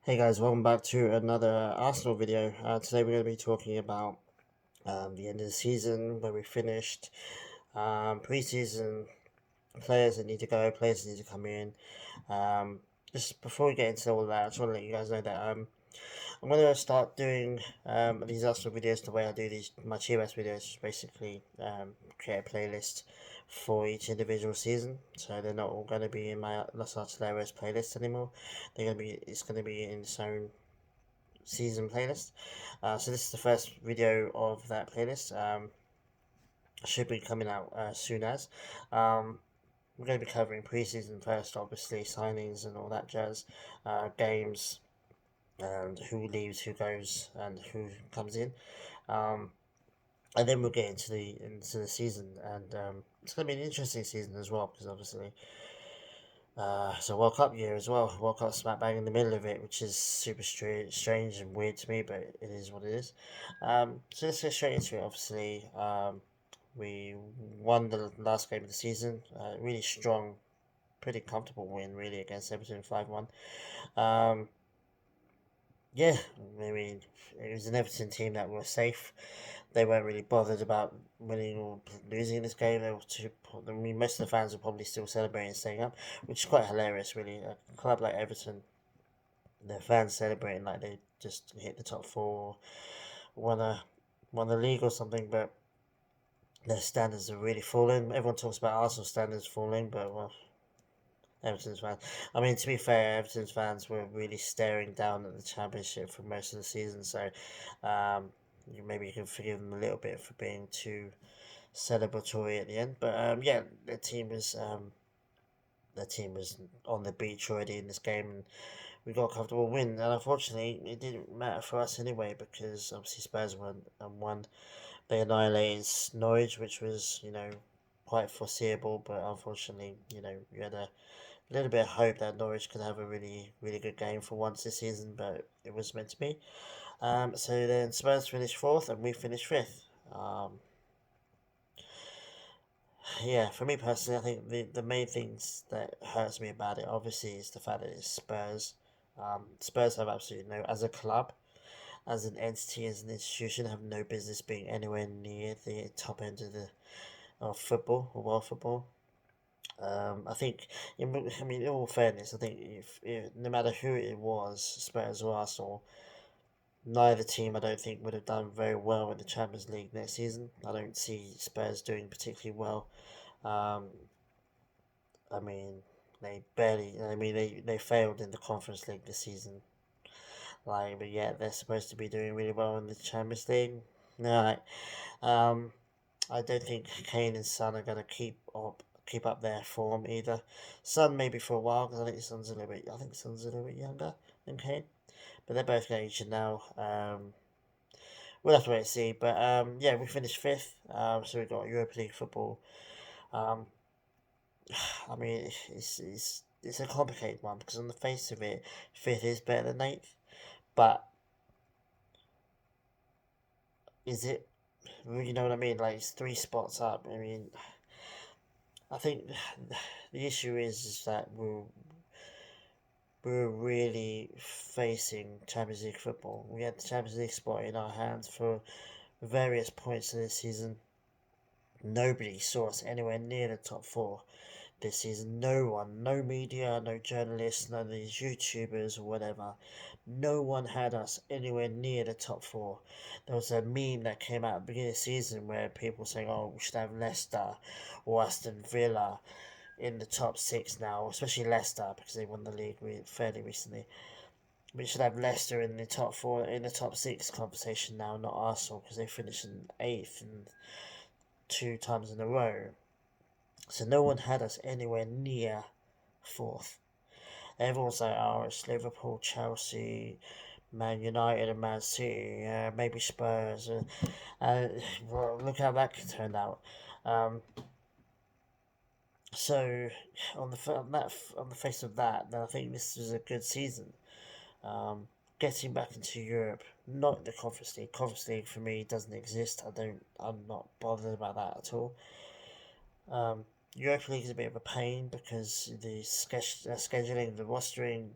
Hey guys, welcome back to another Arsenal video. Today we're going to be talking about the end of the season, where we finished, pre-season, players that need to go, players that need to come in. Um, just before we get into all that, I just want to let you guys know that I'm going to start doing these Arsenal videos the way I do these my Chivas videos. Basically, create a playlist for each individual season, so they're not all going to be in my Los Artileros playlist anymore. It's going to be in its own season playlist. So this is the first video of that playlist. Should be coming out soon as. Um, we're going to be covering preseason first, obviously signings and all that jazz, games and who leaves, who goes, and who comes in. Um, and then we'll get into the season, and it's going to be an interesting season as well because obviously it's a World Cup year as well. World Cup smack bang in the middle of it, which is super strange and weird to me, but it is what it is. So let's get straight into it. Obviously, we won the last game of the season. Really strong, pretty comfortable win, really, against Everton 5-1. Um, yeah, I mean, it was an Everton team that were safe. They weren't really bothered about winning or losing this game. They were too, I mean, most of the fans were probably still celebrating and staying up, which is quite hilarious, really. A club like Everton, their fans celebrating like they just hit the top four, won a won the league or something, but their standards are really falling. Everyone talks about Arsenal standards falling, but well, Everton's fans. I mean, to be fair, Everton's fans were really staring down at the Championship for most of the season, so um, maybe you can forgive them a little bit for being too celebratory at the end. But yeah, their team was on the beach already in this game, and we got a comfortable win. And unfortunately, it didn't matter for us anyway because obviously Spurs won. They annihilated Norwich, which was quite foreseeable, but unfortunately, you had a little bit of hope that Norwich could have a really good game for once this season, but it was meant to be. So then Spurs finished fourth, and we finished fifth. Yeah, for me personally, I think the main things that hurts me about it obviously is the fact that it's Spurs. Spurs have absolutely no, as a club, as an entity, as an institution, have no business being anywhere near the top end of football or world football. I think, I mean, in all fairness, I think if no matter who it was, Spurs or Arsenal, neither team I don't think would have done very well in the Champions League next season. I don't see Spurs doing particularly well. Um, I mean, they barely. I mean, they failed in the Conference League this season. Like, but yet they're supposed to be doing really well in the Champions League. No, I don't think Kane and Son are gonna keep up their form either. Son maybe for a while because I think Son's a little bit. I think Son's a little bit younger than Kane, but they're both aged now. We'll have to wait and see. But yeah, we finished fifth. So we got Europa League football. Um, I mean, it's a complicated one because on the face of it, fifth is better than eighth. But is it? You know what I mean? Like it's three spots up. I mean, I think the issue is that we're really facing Champions League football. We had the Champions League spot in our hands for various points in this season. Nobody saw us anywhere near the top four this season. No one, no media, no journalists, none of these YouTubers or whatever. No one had us anywhere near the top four. There was a meme that came out at the beginning of the season where people saying, "Oh, we should have Leicester or Aston Villa in the top six now," especially Leicester because they won the league fairly recently. We should have Leicester in the top four, in the top six conversation now, not Arsenal because they finished in eighth and two times in a row. So no one had us anywhere near fourth. Everyone's like, oh, it's Liverpool, Chelsea, Man United, and Man City, maybe Spurs. Well, look how that turned out. Um, so on the face of that, then I think this was a good season. Getting back into Europe, not the Conference League. Conference League for me doesn't exist. I'm not bothered about that at all. Um, Europa League is a bit of a pain because the scheduling, the rostering,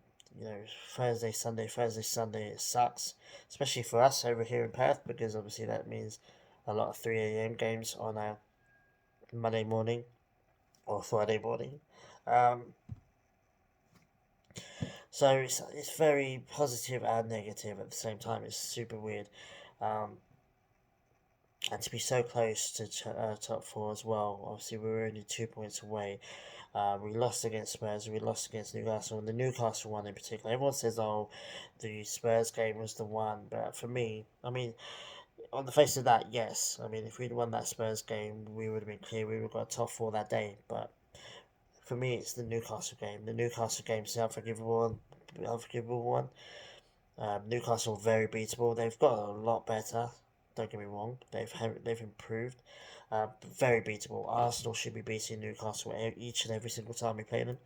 Thursday, Sunday, it sucks, especially for us over here in Perth, because obviously that means a lot of 3 a.m. games on a Monday morning or Friday morning. Um, so it's very positive and negative at the same time. It's super weird. Um, and to be so close to top four as well. Obviously, we were only 2 points away. We lost against Spurs. We lost against Newcastle, and the Newcastle one in particular. Everyone says, "Oh, the Spurs game was the one," but for me, I mean, on the face of that, yes. I mean, if we'd won that Spurs game, we would have been clear. We would have got top four that day. But for me, it's the Newcastle game. The Newcastle game is the unforgivable one. Newcastle are very beatable. They've got a lot better. Don't get me wrong. They've improved. Very beatable. Arsenal should be beating Newcastle each and every single time we play them.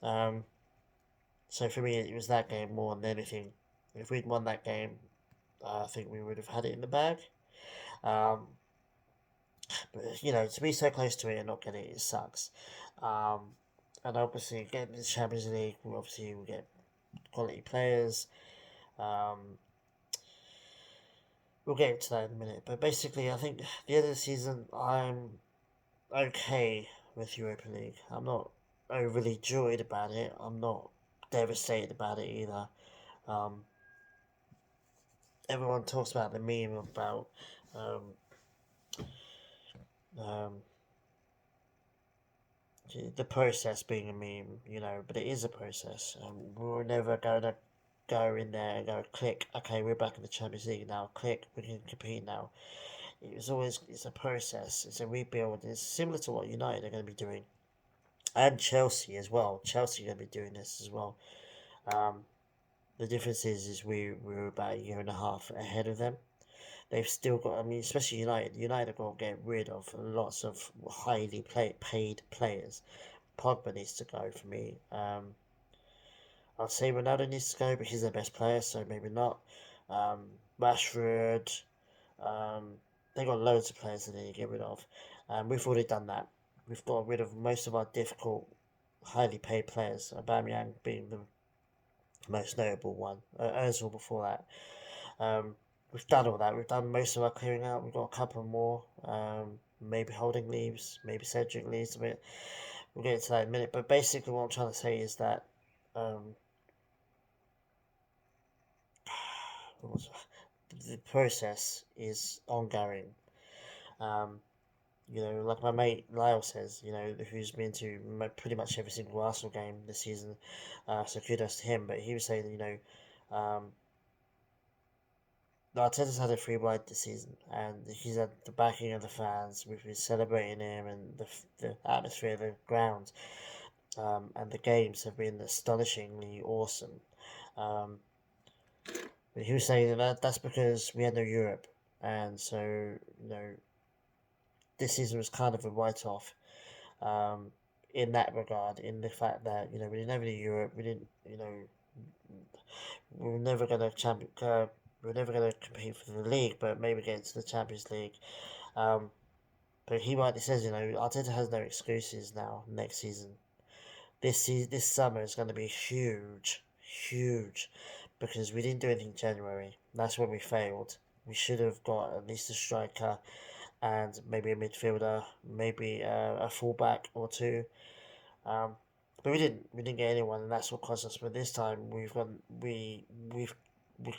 Um, so for me, it was that game more than anything. If we'd won that game, I think we would have had it in the bag. Um, but to be so close to it and not get it, it sucks. Um, and obviously, getting the Champions League, we get quality players. Um, we'll get into that in a minute. But basically, I think the end of the season, I'm okay with Europa League. I'm not overly joyed about it. I'm not devastated about it either. Um, Everyone talks about the meme about um, um, the process being a meme, but it is a process. We're never going to go in there and go click. Okay, we're back in the Champions League now. Click, we can compete now. It's a process. It's a rebuild. It's similar to what United are going to be doing, and Chelsea as well. Chelsea are going to be doing this as well. Um, the difference is we're about a year and a half ahead of them. They've still got. I mean, especially United. United have got to get rid of lots of paid players. Pogba needs to go for me. I'd say Ronaldo needs to go, but he's their best player, so maybe not. Rashford. Um, they got loads of players that they need to get rid of. We've already done that. We've got rid of most of our difficult, highly paid players. Aubameyang being the most notable one. Ozil before that. We've done all that. We've done most of our clearing out. We've got a couple more. Maybe Holding leaves. Maybe Cedric leaves a bit. We'll get into that in a minute. But basically, what I'm trying to say is that um, the process is ongoing. Um, like my mate Lyle says, who's been to pretty much every single Arsenal game this season, so kudos to him. But he was saying, Arteta's had a free ride this season, and he's had the backing of the fans. We've been celebrating him, and the atmosphere of the ground, and the games have been astonishingly awesome. Um, but he was saying that's because we had no Europe, and so this season was kind of a write off. In that regard, in the fact that we didn't have any Europe, we didn't, we were never gonna we were never gonna compete for the league, but maybe get into the Champions League. Um, but he rightly says, Arteta has no excuses now next season. This summer is going to be huge, huge, because we didn't do anything in January. That's when we failed. We should have got at least a striker and maybe a midfielder, maybe a fullback or two. Um, but we didn't. We didn't get anyone, and that's what cost us. But this time we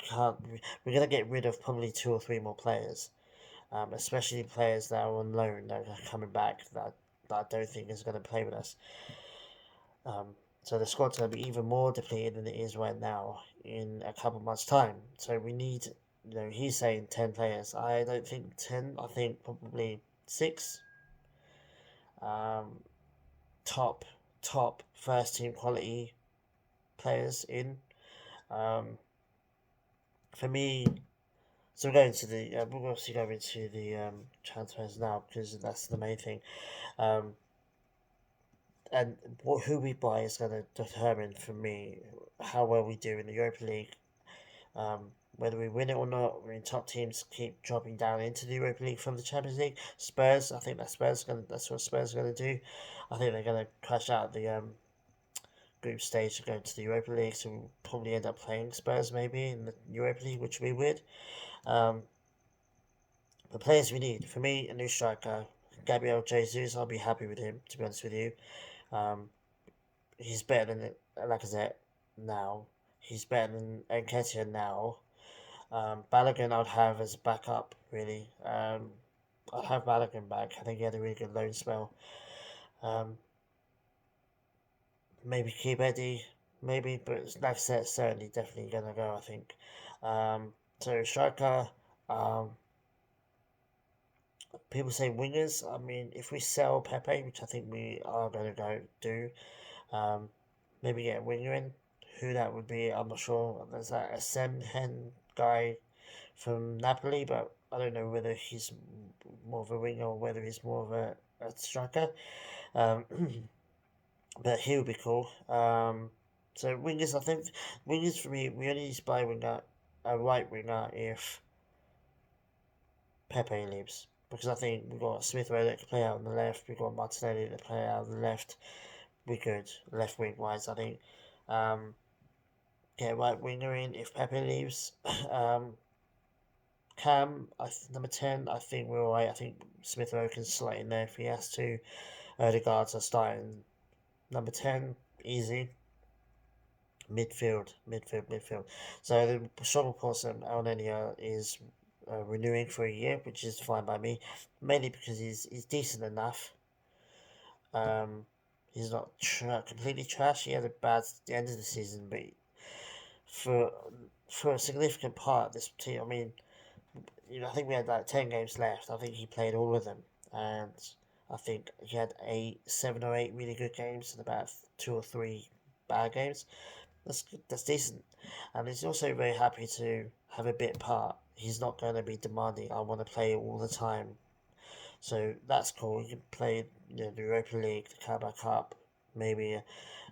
can't. We're gonna get rid of probably two or three more players, especially players that are on loan that are coming back that I don't think is going to play with us. So the squad's going to be even more depleted than it is right now in a couple of months' time. So we need, he's saying 10 players. I don't think 10. I think probably six. Um, top first team quality players in. Um, for me, so we're going to we'll obviously go into the transfers now because that's the main thing. Um, and who we buy is going to determine for me how well we do in the Europa League. Whether we win it or not, we're in top teams keep dropping down into the Europa League from the Champions League. Spurs, I think that's what Spurs are going to do. I think they're going to crash out group stage to go to the Europa League, so we'll probably end up playing Spurs maybe in the Europa League, which would be weird. Um, the players we need, for me, a new striker, Gabriel Jesus. I'll be happy with him, to be honest with you. Um, he's better than Lacazette now. He's better than Nketiah now. Balogun I'd have as a backup, really. I'd have Balogun back. I think he had a really good loan spell. Um, maybe keep Eddie, maybe, but Lacazette certainly definitely going to go, I think. So striker, um, people say wingers. I mean, if we sell Pepe, which I think we are going to go do, um, maybe get a winger in. Who that would be, I'm not sure. There's that Asenhen guy from Napoli, but I don't know whether he's more of a winger or whether he's more of a striker. Um, but he would be cool. So wingers, I think wingers for me, we only need to buy winger, a right winger if Pepe leaves. Because I think we've got Smith Rowe that can play out on the left, we've got Martinelli that can play out on the left. We could, left wing wise, I think. Um, get right winger in if Pepe leaves. Cam, number 10, I think we're alright. I think Smith Rowe can slot in there if he has to. Odegaard's are starting number 10, easy. Midfield. So the short reports that Alnenia is renewing for a year, which is fine by me, mainly because he's decent enough. He's not completely trash. He had a bad end of the season, but for for a significant part of this team, I mean, I think we had like 10 games left. I think he played all of them, and I think he had 7 or 8 really good games and about 2 or 3 bad games. That's good. That's decent, and he's also very happy to have a bit part. He's not going to be demanding. I want to play all the time, so that's cool. He can play the Europa League, the Carabao Cup, maybe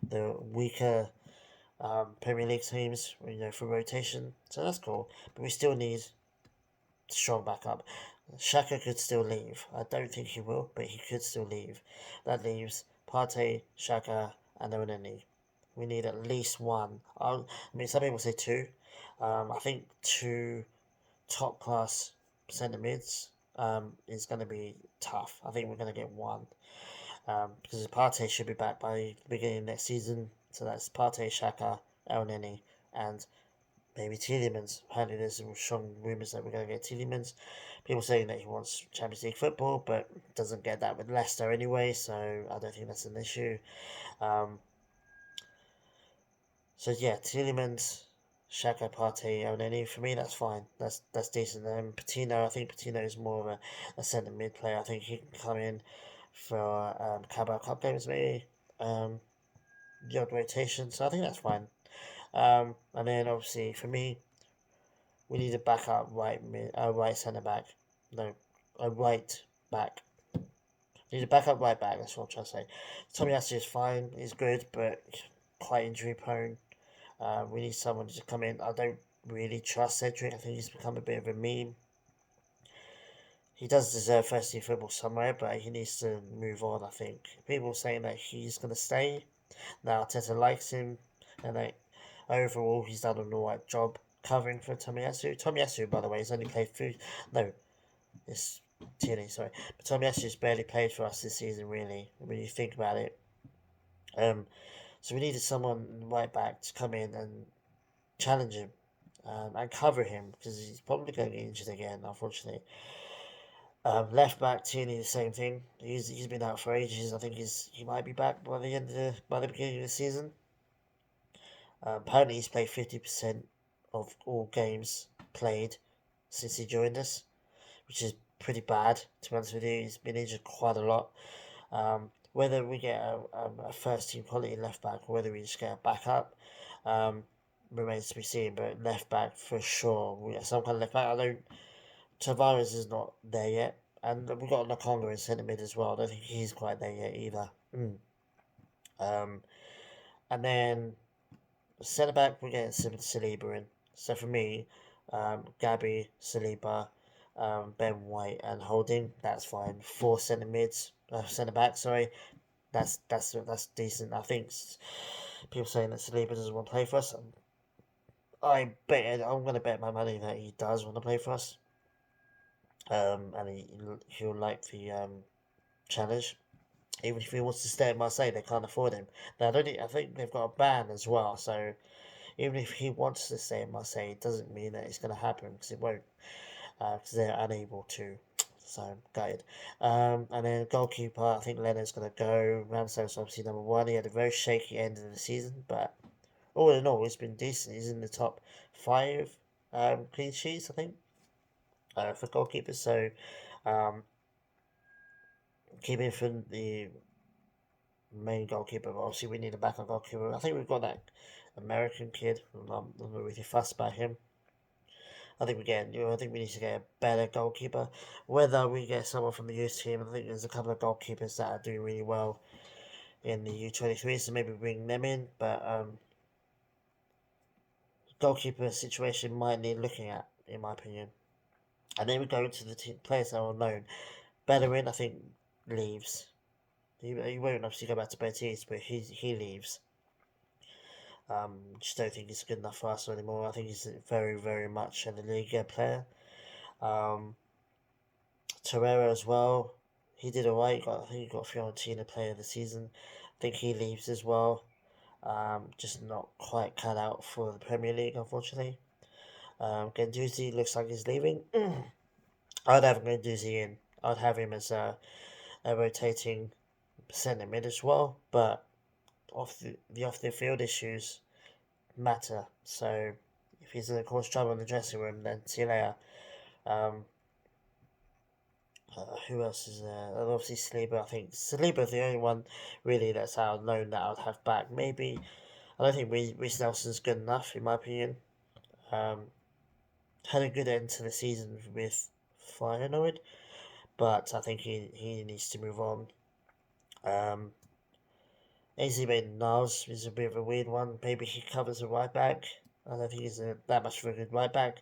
the weaker Premier League teams, for rotation. So that's cool. But we still need strong backup. Xhaka could still leave. I don't think he will, but he could still leave. That leaves Partey, Xhaka, and Oneni. We need at least one. Some people say two. I think two top class centre mids is going to be tough. I think we're going to get one. Because Partey should be back by the beginning of next season. So that's Partey, Xhaka, Elneny, and maybe Tielemans. Apparently, there's some strong rumours that we're going to get Tielemans. People saying that he wants Champions League football, but doesn't get that with Leicester anyway, so I don't think that's an issue. Um, so yeah, Tielemans, Xhaka, Partey, Elneny, for me that's fine. That's decent. Patino, I think Patino is more of a centre mid player. I think he can come in for Carabao Cup games maybe. The odd rotation, so I think that's fine. And then obviously for me, we need a backup right centre back. No, a right back. We need a backup right back. That's what I'm trying to say. Tomiyasu is fine. He's good, but quite injury prone. We need someone to come in. I don't really trust Cedric. I think he's become a bit of a meme. He does deserve first team football somewhere, but he needs to move on. I think people saying that he's going to stay. Now Teta likes him, and overall he's done an alright job covering for Tomiyasu. Tomiyasu, by the way, has only played through. No, it's Tierney, sorry. But Tomiyasu's barely played for us this season, really, when you think about it. So we needed someone right back to come in and challenge him and cover him because he's probably going to get injured again, unfortunately. Left back Tierney, the same thing. He's been out for ages. I think he might be back by the beginning of the season. Apparently, he's played 50% of all games played since he joined us, which is pretty bad, to be honest with you. He's been injured quite a lot. Whether we get a first team quality left back or whether we just get a backup remains to be seen. But left back for sure, we get some kind of left back. I don't. Tavares is not there yet, and we've got Nakonga in centre mid as well. I don't think he's quite there yet either. Um, and then centre back, we're getting Saliba in. So for me, Gabby, Saliba, Ben White, and Holding. That's fine. 4 centre backs. Sorry, that's decent. I think People saying that Saliba doesn't want to play for us. I'm going to bet my money that he does want to play for us. And he'll like the challenge. Even if he wants to stay at Marseille, they can't afford him. Now, I think they've got a ban as well. So even if he wants to stay at Marseille, it doesn't mean that it's going to happen because it won't. Because they're unable to. So I'm gutted. And then goalkeeper, I think Leonard's going to go. Ramsdale's obviously number one. He had a very shaky end of the season, but all in all, it's been decent. He's in the top five clean sheets, I think, for goalkeepers. So um, keeping for the main goalkeeper, but obviously we need a backup goalkeeper. I think we've got that American kid. I'm not really fussed about him. I think we need to get a better goalkeeper. Whether we get someone from the youth team, I think there's a couple of goalkeepers that are doing really well in the U23, so maybe bring them in. But goalkeeper situation might need looking at, in my opinion. And then we go into the players that are unknown. Bellerin, I think, leaves. He won't obviously go back to Betis, but he leaves. Just don't think he's good enough for us anymore. I think he's very, very much a Liga player. Um, Torreira as well. He did alright. I think he got Fiorentina Player of the Season. I think he leaves as well. Just not quite cut out for the Premier League, unfortunately. Guendouzi looks like he's leaving. I'd have Guendouzi in. I'd have him as a rotating centre mid as well, but off the field issues matter. So if he's in the cause trouble in the dressing room, then see you later. Um, who else is there? Obviously Saliba. I think Saliba's the only one really that's out of loan that I'd have back. Maybe I don't think Reece Nelson's good enough in my opinion. Um, had a good end to the season with Feyenoord, but I think he needs to move on. Um, AZ Niles is a bit of a weird one. Maybe he covers a right back. I don't think he's that much of a good right back.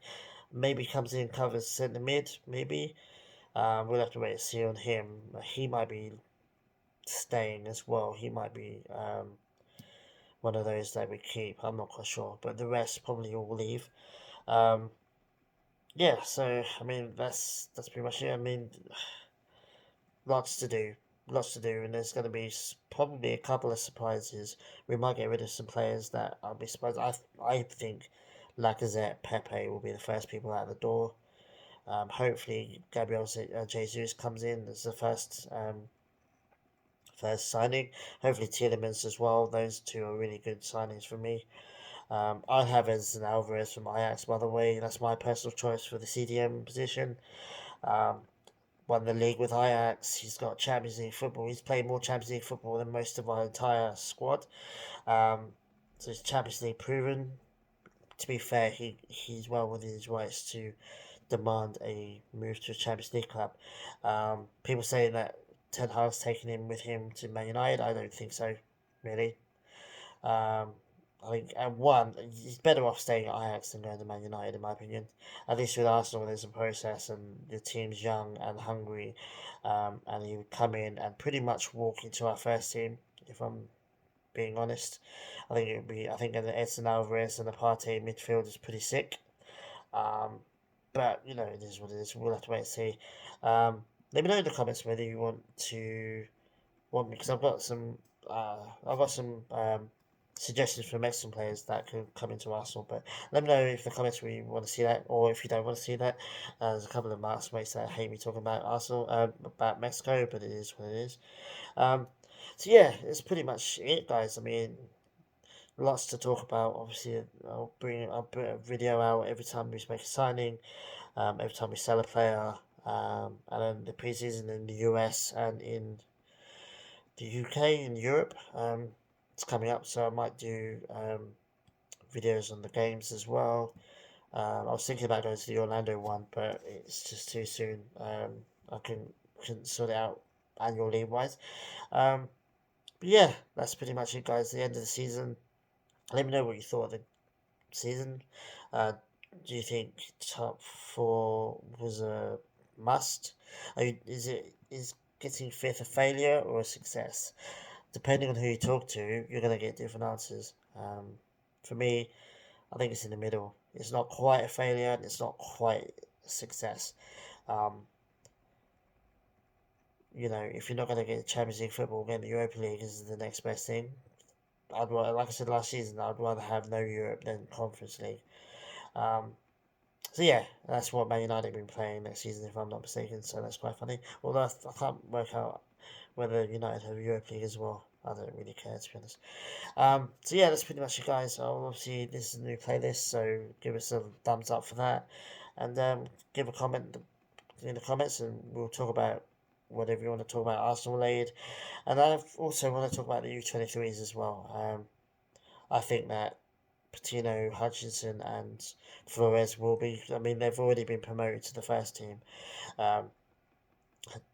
Maybe comes in and covers centre mid. Maybe we'll have to wait and see on him. He might be staying as well. He might be one of those that we keep. I'm not quite sure, but the rest probably all leave. Um, yeah, so I mean that's pretty much it. I mean, lots to do, lots to do, and there's going to be probably a couple of surprises. We might get rid of some players that I'll be surprised. I think Lacazette, Pepe will be the first people out the door. Hopefully, Gabriel Jesus comes in as the first signing. Hopefully, Tielemans as well. Those two are really good signings for me. I have Edson Alvarez from Ajax, by the way. That's my personal choice for the CDM position. Um, Won the league with Ajax. He's got Champions League football. He's played more Champions League football than most of our entire squad. So he's Champions League proven. To be fair, he's well within his rights to demand a move to a Champions League club. People say that Ten Hag's taking him with him to Man United. I don't think so, really. Um, I think at one, he's better off staying at Ajax than going to Man United, in my opinion. At least with Arsenal, there's a process, and the team's young and hungry, and he would come in and pretty much walk into our first team. If I'm being honest, I think it would be. I think the Edson Alvarez and the Partey midfield is pretty sick. Um, but you know, it is what it is. We'll have to wait and see. Let me know in the comments whether you want me because I've got some suggestions for Mexican players that could come into Arsenal. But let me know if the comments where you want to see that, or if you don't want to see that. There's a couple of Marks mates that hate me talking about Arsenal, about Mexico, but it is what it is. Um, so yeah, it's pretty much it, guys. I mean, lots to talk about. Obviously, I'll put a video out every time we make a signing, every time we sell a player, and then the preseason in the US and in the UK and Europe. It's coming up, so I might do videos on the games as well. I was thinking about going to the Orlando one, but it's just too soon. I couldn't sort it out annual leave wise. Um, but yeah, that's pretty much it, guys. The end of the season. Let me know what you thought of the season. Uh, do you think top four was a must? Is getting fifth a failure or a success? depending on who you talk to, you're going to get different answers. For me, I think it's in the middle. It's not quite a failure, and it's not quite a success. Um, if you're not going to get Champions League football, getting the Europa League is the next best thing. Like I said last season, I'd rather have no Europe than Conference League. Um, so yeah, that's what Man United have been playing next season, if I'm not mistaken. So that's quite funny. Although I can't work out whether United have Europa League as well. I don't really care, to be honest. So yeah, that's pretty much it, guys. Obviously, this is a new playlist, so give us a thumbs up for that, and give a comment in the comments, and we'll talk about whatever you want to talk about Arsenal related. And I also want to talk about the U23s as well. I think that Patino, Hutchinson, and Flores will be. I mean, they've already been promoted to the first team. Um,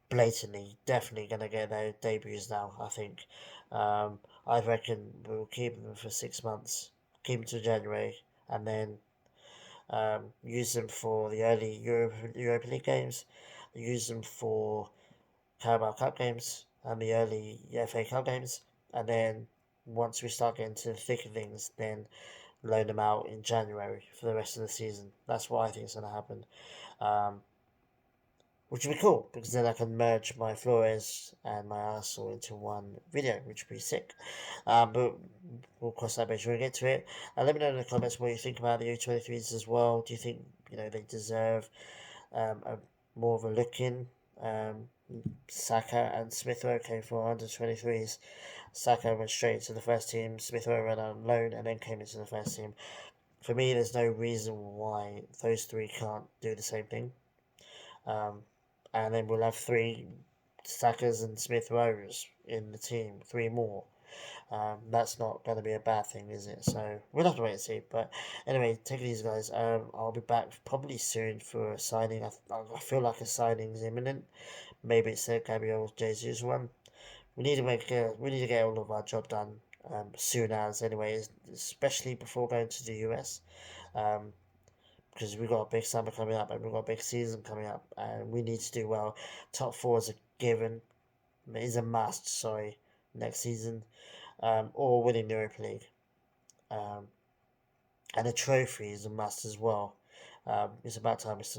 Blatantly, definitely going to get their debuts now. I think. I reckon we'll keep them for 6 months, keep them to January, and then use them for the early Europa League games, use them for Carabao Cup games and the early FA Cup games, and then once we start getting to the thick of things, then loan them out in January for the rest of the season. That's what I think is going to happen. Um, which would be cool because then I can merge my Flores and my Arsenal into one video, which would be sick. But we'll cross that bridge when we get to it. Let me know in the comments what you think about the U23s as well. Do you think they deserve a more of a look in? Um, Saka and Smith Rowe came from under 23s. Saka went straight into the first team. Smith Rowe went on loan and then came into the first team. For me, there's no reason why those three can't do the same thing. And then we'll have three Sakas and Smith Rowes in the team, three more. That's not going to be a bad thing, is it? So we'll have to wait and see. But anyway, take it easy, guys. I'll be back probably soon for a signing. I feel like a signing is imminent. Maybe it's a Gabriel Jesus one. We need to get all of our job done soon as anyway, especially before going to the US. Um, because we've got a big summer coming up and we've got a big season coming up and we need to do well. Top four is a given, is a must, sorry, next season, or winning the Europa League. Um, and a trophy is a must as well. It's about time it's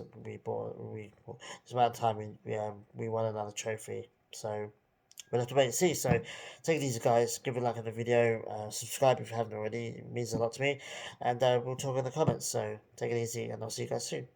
about time we won another trophy. So we'll have to wait and see. So take it easy, guys. Give a like on the video. Subscribe if you haven't already. It means a lot to me. And we'll talk in the comments. So take it easy, and I'll see you guys soon.